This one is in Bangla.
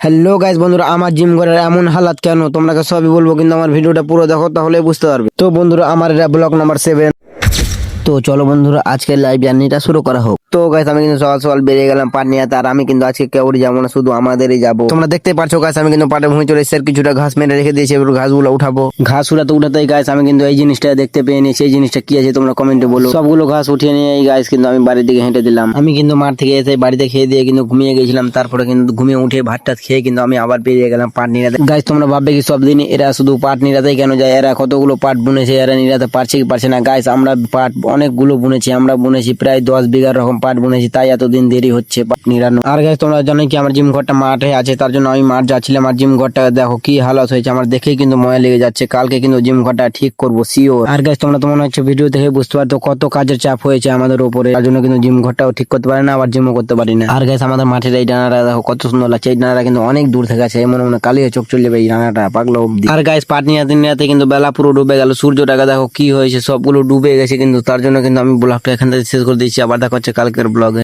হ্যালো গাইস বন্ধুরা, আমার জিম ঘরের এমন হালাত কেন তোমরা সবই বলবো, কিন্তু আমার ভিডিওটা পুরো দেখো তাহলে বুঝতে পারবে। তো বন্ধুরা, আমার এটা ব্লগ নাম্বার 7। তো চলো বন্ধুরা, আজকের লাইভ জার্নিটা শুরু করা হোক। তো গাইস, আমি কিন্তু সকাল সকাল বেরিয়ে গেলাম পাট নিয়ে। আর আমি কিন্তু আজকে কেউরি যাবো না, শুধু আমাদেরই যাবো। তোমরা দেখতে পাচ্ছ গাইস, আমি কিন্তু পাটে ভূমি চলে এসেছি। আর কিছুটা ঘাস মেরে রেখে দিয়েছি, এবার ঘাসগুলো উঠাবো। ঘাস উঠাতে উঠাতেই গাইস আমি কিন্তু এই জিনিসটা দেখতে পেয়ে নিয়েছি। এই জিনিসটা কি আছে তোমরা কমেন্টে বলো। সবগুলো ঘাস উঠিয়ে নিয়ে এই গাইস কিন্তু আমি বাড়ির দিকে হেঁটে দিলাম। আমি কিন্তু মাঠ থেকে এসে বাড়িতে খেয়ে দিয়ে কিন্তু ঘুমিয়ে গেছিলাম। তারপরে কিন্তু ঘুমিয়ে উঠে ভাত টাত খেয়ে কিন্তু আমি আবার বেরিয়ে গেলাম পাট নিরাতে। গাইস তোমরা ভাববে কি সব দিন এরা শুধু পাট নিরাতেই কেন যায়? এরা কতগুলো পাট বুনেছে, এরা নিরাতে পারছে কি পারছে না? গাইস আমরা পাট অনেকগুলো বুনেছি, আমরা বুনেছি প্রায় 10 বিঘার রকম পাট বুনেছি, তাই এতদিন দেরি হচ্ছে পাট নিরানো। আর গাইস তোমরা জানো কি, আমার জিম ঘরটা মাঠে আছে, তার জন্য আমি মাঠ যাচ্ছিলাম। আর জিম ঘরটা দেখো কি হালত হয়েছে, আমার দেখেই কিন্তু ময়া লেগে যাচ্ছে। কালকে কিন্তু জিম ঘরটা ঠিক করবো শিওর। আর গাইস তোমরা তো মনে হচ্ছে ভিডিও দেখে বুঝতে পারতো কত কাজের চাপ হয়েছে আমাদের উপরে, তার জন্য কিন্তু জিম ঘরটাও ঠিক করতে পারে না, আবার জিমও করতে পারি না। আর গাইস আমাদের মাঠের এই ডানাটা দেখো কত সুন্দর লাগছে। এই ডানাটা কিন্তু অনেক দূর থেকে আছে, মনে মনে কালিয়ে চোখ চলে যাবে এই ডানাটা পাগলা অব্দি। আর গাইস পাট নিরাতে নিরাতে কিন্তু বেলা পুরো ডুবে গেল, সূর্যটাকে দেখো কি হয়েছে, সবগুলো ডুবে গেছে। কিন্তু তার জন্য কিন্তু আমি ব্লগটা এখান থেকে শেষ করে দিচ্ছি। আবার দেখা হচ্ছে কালকের ব্লগে।